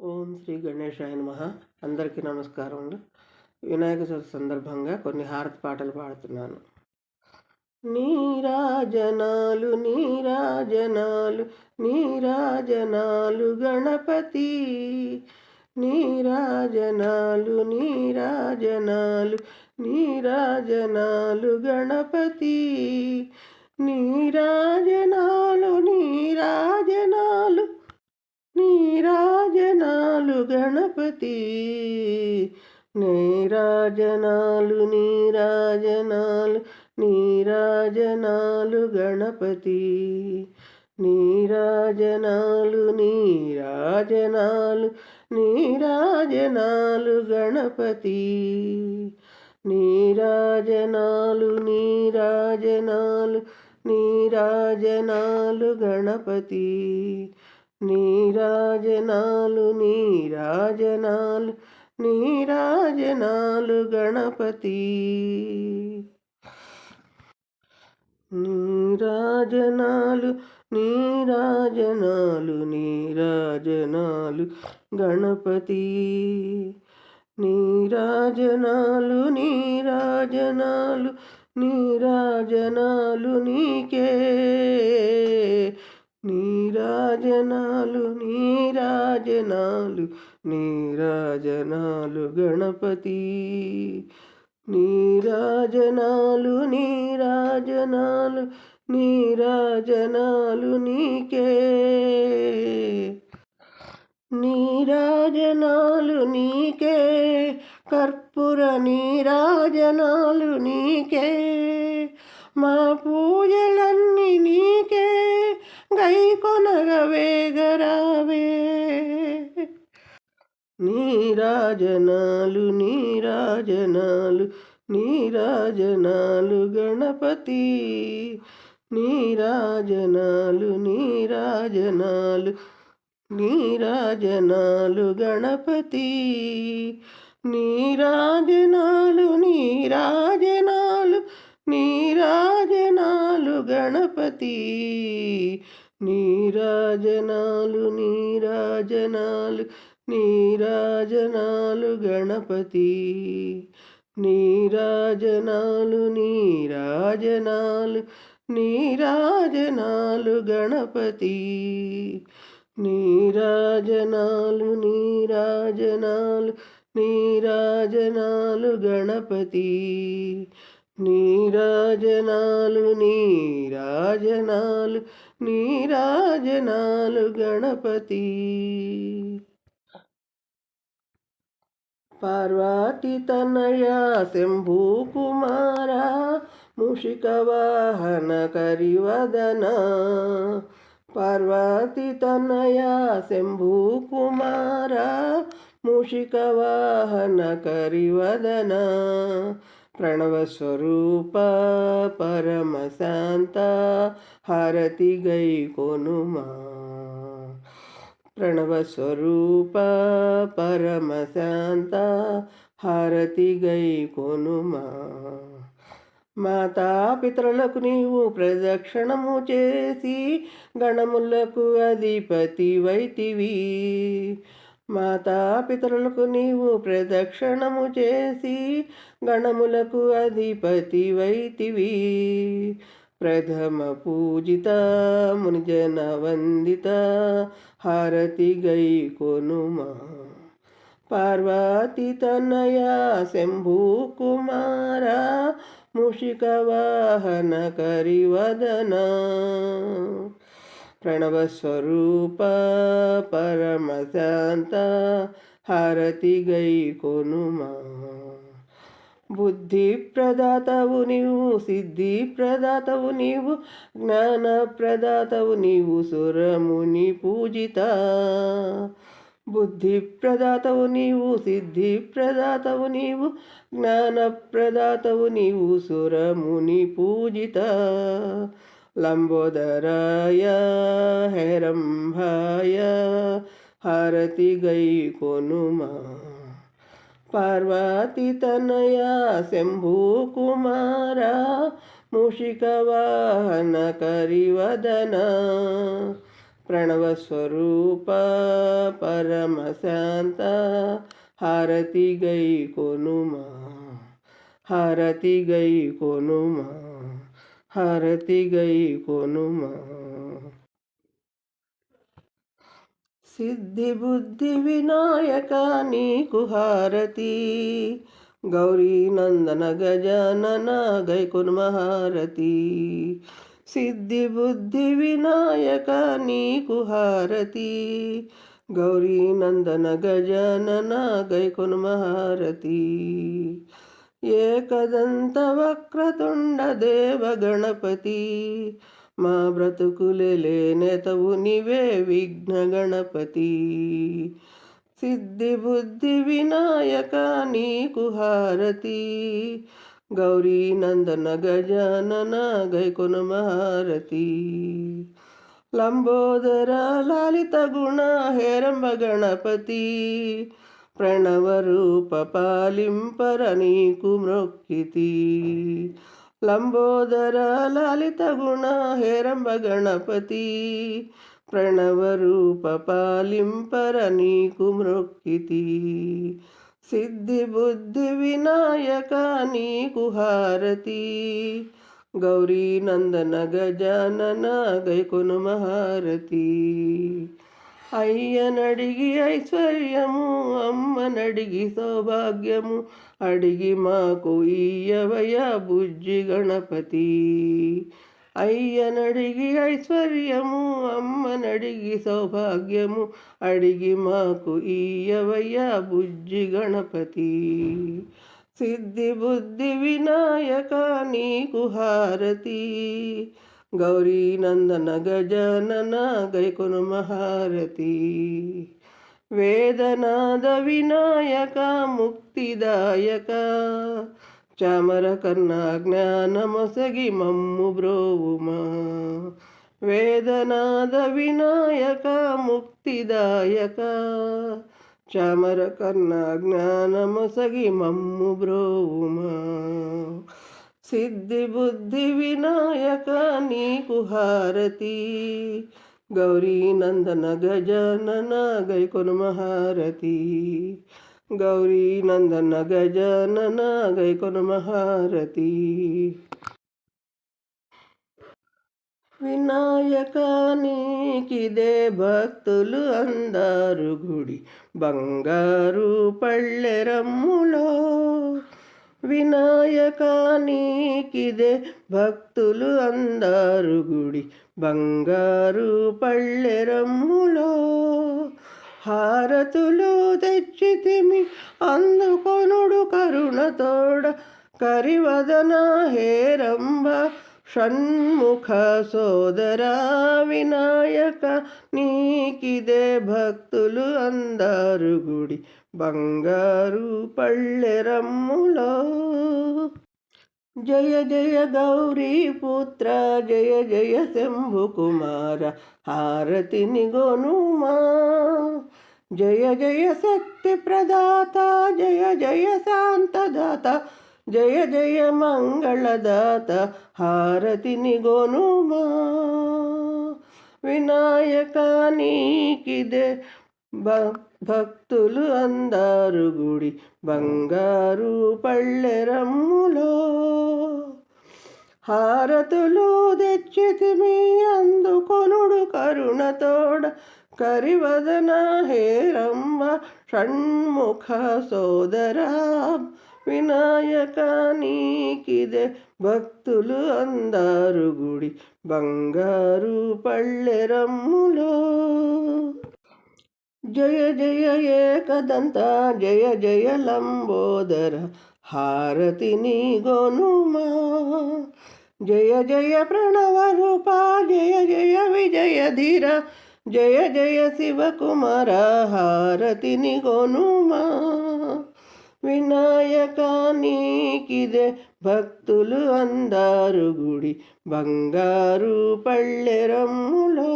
ఓం శ్రీ గణేశాయ నమః. అందరికీ నమస్కారములు. వినాయక చవితి సందర్భంగా కొన్ని హారతి పాటలు పాడుతున్నాను. నీరాజనాలు నీరాజనాలు నీరాజనాలు గణపతి, నీరాజనాలు నీరాజనాలు నీరాజనాలు గణపతి, నీరాజనాలు నీరాజనాలు నీరాజనాలు గణపతి, నీరాజనాలు నీరాజనాలు నీరాజనాలు గణపతి, నీరాజనాలు నీరాజనాలు నీరాజనాలు గణపతి, నీరాజనాలు నీరాజనాలు నీరాజనాలు గణపతి, నీరాజనాలు నీరాజనాలు నీరాజనాలు గణపతి, నీరాజనాలు నీరాజనాలు నీరాజనాలు గణపతి, నీరాజనాలు నీరాజనాలు నీరాజనాలు నీకే, నీరాజనాలు నీరాజనాలు నీరాజనాలు గణపతి, నీరాజనాలు నీరాజనాలు నీరాజనాలు నీకే, నీరాజనాలు నీకే, కర్పూర నీరాజనాలు నీకే, మా పూజలన్నీ నీకే, గైకొనగ వేగరావే, నీరాజనాలు నీరాజనాలు నీరాజనాలు గణపతి, నీరాజనాలు నీరాజనాలు నీరాజనాలు గణపతి, నీరాజనాలు నీరాజనాలు నీరాజనాలు గణపతి, నీరాజనాలు నీరాజనాలు నీరాజనాలు గణపతి, నీరాజనాలు నీరాజనాలు నీరాజనాలు గణపతి, నీరాజనాలు నీరాజనాలు నీరాజనాలు గణపతి, నీరాజనాలు నీరాజనాలు నీరాజనాలు గణపతి, పార్వతీ తనయా శంభూ కుమార మూషిక వాహన కరివదన, పార్వతీ తనయా శంభూ కుమార మూషిక వాహన కరివదన, ప్రణవస్వరూప పరమశాంత హారతి గై కొనుమా, ప్రణవస్వరూప పరమశాంత హారతి గై కొనుమా, మాతాపితరులకు నీవు ప్రదక్షిణము చేసి గణములకు అధిపతి వైతివి, మాతాపితరులకు నీవు ప్రదక్షిణము చేసి గణములకు అధిపతి వైతివి, ప్రథమ పూజిత మునిజన వందిత హారతి గై కొనుమా, పార్వతీ తనయా శంభూ కుమార మూషిక వాహన కరివదన, ప్రణవస్వరూప పరమశాంత హారతి గై కొనుమా, బుద్ధి ప్రదాతవు నీవు సిద్ధి ప్రదాతవు నీవు జ్ఞాన ప్రదాతవు నీవు సురముని పూజిత, బుద్ధి ప్రదాతవు నీవు సిద్ధి ప్రదాతవు నీవు జ్ఞాన ప్రదాతవు నీవు సురముని పూజిత, లంబోదరాయ హేరంభాయ హారతి గై కొనుమా, పార్వతీ తనయా శంభూ కుమార మూషిక వాహన కరివదన, ప్రణవస్వరూప పరమశాంత హారతి గై కొనుమా, హారతి గై కొనుమా, హారతి గై కొనుమా. సిద్ధి బుద్ధి వినాయక నీకు హారతి, గౌరీ నందన గజానన గై కొనుమ హారతి. సిద్ధి బుద్ధి వినాయక నీకు హారతి, గౌరీ నందన గజానన గై కొనుమ హారతి. ఏకదంత వక్రతుండ దేవ గణపతి, మా బ్రతుకులే నేతవు నీవే విఘ్న గణపతి. సిద్ధి బుద్ధి వినాయక నీకు హారతి, గౌరీ నందన గజానన గై కొనుమ హారతి. లంబోదర లాలిత గుణ హేరంబ గణపతి, ప్రణవ రూప పాలింపర నీకు మ్రొక్కితి. లంబోదర లలిత గుణ హేరంబ గణపతి, ప్రణవ రూప పాలింపర నీకు మ్రొక్కితి. సిద్ధి బుద్ధి వినాయక నీకు హారతి, గౌరీ నందన గజానన గై కొనుమ హారతి. అయ్యనడిగి ఐశ్వర్యము, అమ్మనడిగి సౌభాగ్యము, అడిగి మాకు ఇయ్యవయ బుజ్జి గణపతి. అయ్యనడిగి ఐశ్వర్యము, అమ్మనడిగి సౌభాగ్యము, అడిగి మాకు ఇయ్యవయ బుజ్జి గణపతి. సిద్ధి బుద్ధి వినాయక నీకు హారతి, గౌరీ నందన గజానన గై కొనుమ హారతి. వేదనాద వినాయక ముక్తిదాయక, చామర కర్ణ జ్ఞానమొసగి మమ్ము బ్రోవుమా. వేదనాద వినాయక ముక్తిదాయక, చామర కర్ణ జ్ఞానమొసగి మమ్ము బ్రోవుమా. సిద్ధి బుద్ధి వినాయక నీకు హారతి, గౌరీ నందన గజానన గై కొనుమ హారతి. గౌరీ నందన గజానన గై కొనుమ హారతి. వినాయక నీకిదే భక్తులు అందరు గుడి, బంగారు పళ్ళెరమ్ములో. వినాయక నీకిదే భక్తులు అందరు గుడి, బంగారు పళ్ళెరమ్ములో. హారతులు తెచ్చితిమి అందుకొనుడు కరుణతోడ, కరివదన హేరంబ షణ్ముఖ సోదరా. వినాయక నీకిదే భక్తులు అందరు గుడి, బంగారు పళ్ళెరమ్ములో. జయ జయ గౌరీ పుత్ర, జయ జయ శంభు కుమార, హారతిని గొనుమా. జయ జయ శక్తి ప్రదాత, జయ జయ శాంతదాత, జయ జయ మంగళదాత, హారతిని గొనుమా. వినాయక నీకిదే భక్తులు అందరు గుడి, బంగారు పళ్ళెరమ్ములో. హారతులు తెచ్చితిమి అందుకొనుడు కరుణతోడ, కరివదన హేరంబ షణ్ముఖ సోదరా. వినాయక నీకిదే భక్తులు అందరు గుడి, బంగారు పళ్ళెరమ్ములో. జయ జయ ఏకదంత, జయ జయ లంబోదర, హారతిని గొనుమా. జయ జయ ప్రణవ రూప, జయ జయ విజయ ధీర, జయ జయ శివకుమార, హారతిని గొనుమా. వినాయక నీకిదే భక్తులు అందరు గుడి, బంగారు పళ్ళెరమ్ములో.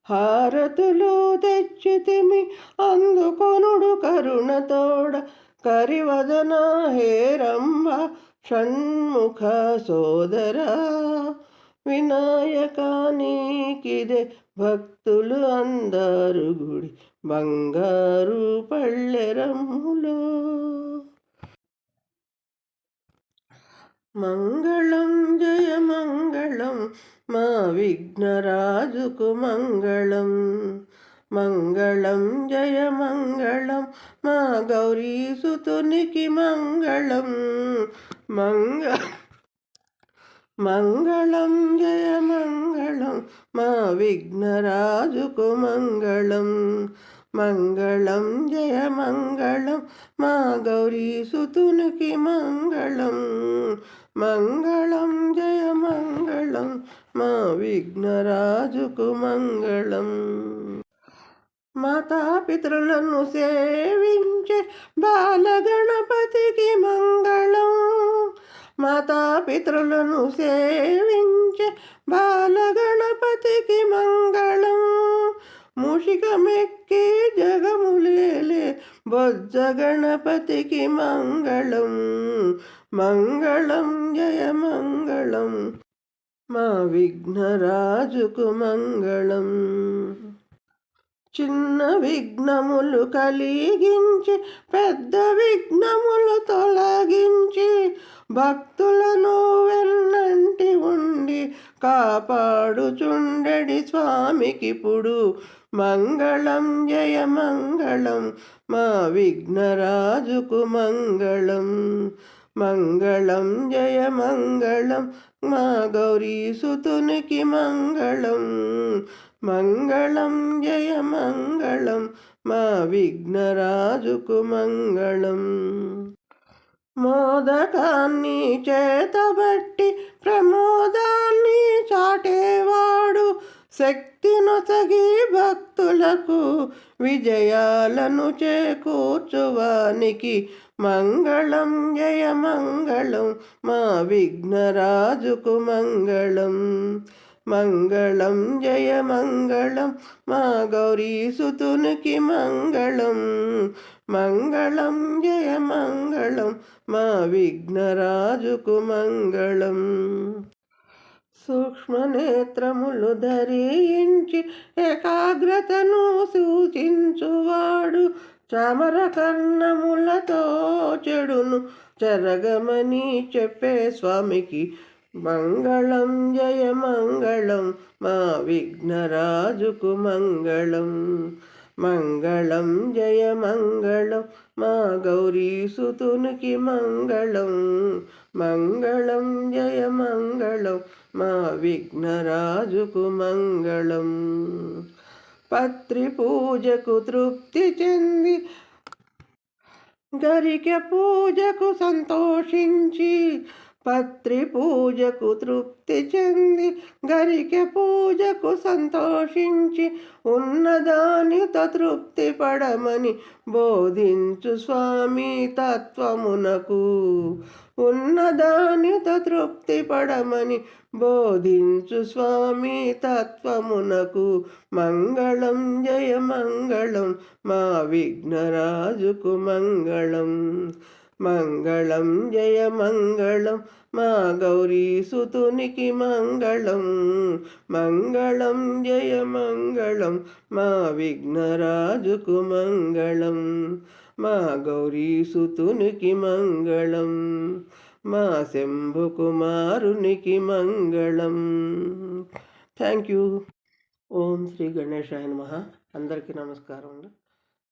హారతులు తెచ్చితిమి అందుకొనుడు కరుణతోడ, కరివదన హేరంబ షణ్ముఖ సోదరా. వినాయక నీకిదే భక్తులు అందరు గుడి బంగారు పళ్ళెరమ్ములో. మంగళం జయ మంగళం మా విఘ్నరాజుకు మంగళం. మంగళం జయ మంగళం మా గౌరీసుతునికి మంగళం. మంగళం జయ మంగళం మా విఘ్నరాజుకు మంగళం. మంగళం జయ మంగళం మా గౌరీసుతునికి మంగళం. మంగళం జయ మంగళం మా విఘ్నరాజుకు మంగళం. మాతాపితరులను సేవించే బాలగణపతికి మంగళం. మాతాపితరులను సేవించే బాలగణపతికి మంగళం. మూషికమెక్కి జగములేలే బొజ్జ గణపతికి మంగళం. మంగళం జయ మంగళం మా విఘ్నరాజుకు మంగళం. చిన్న విఘ్నములు కలిగించి పెద్ద విఘ్నములు తొలగించి భక్తులను వెన్నంటి ఉండి కాపాడుచుండెడి స్వామికిప్పుడు మంగళం జయ మంగళం మా విఘ్నరాజుకు మంగళం. మంగళం జయ మంగళం మా గౌరీసుతునికి మంగళం. మంగళం జయ మంగళం మా విఘ్నరాజుకు మంగళం. మోదకాన్ని చేతబట్టి ప్రమోదాన్ని చాటేవాడు శక్తి నొసగి భక్తులకు విజయాలను చేకూర్చువానికి మంగళం జయ మంగళం మా విఘ్నరాజుకు మంగళం. మంగళం జయ మంగళం మా గౌరీసుతునికి మంగళం. మంగళం జయ మంగళం మా విఘ్నరాజుకు మంగళం. సూక్ష్మనేత్రములు ధరించి ఏకాగ్రతను సూచించువాడు చామర కర్ణములతో చెడును చెరగమని చెప్పే స్వామికి మంగళం జయ మంగళం మా విఘ్నరాజుకు మంగళం. మంగళం జయ మంగళం మా గౌరీసుతునికి మంగళం. మంగళం జయ మంగళం మా విఘ్నరాజుకు మంగళం. పత్రి పూజకు తృప్తి చెంది గరిక పూజకు సంతోషించి పత్రి పూజకు తృప్తి చెంది గరిక పూజకు సంతోషించి ఉన్నదానితో తృప్తి పడమని బోధించు స్వామి తత్వమునకు. ఉన్నదానితో తృప్తి పడమని బోధించు స్వామి తత్వమునకు మంగళం జయ మంగళం మా విఘ్నరాజుకు మంగళం. మంగళం జయ మంగళం మా గౌరీసుతునికి మంగళం. మంగళం జయ మంగళం మా విఘ్నరాజుకు మంగళం. మా గౌరీసుతునికి మంగళం. మా శంభుకుమారునికి మంగళం. Thank you. ఓం శ్రీ గణేశాయ నమః. అందరికీ నమస్కారం.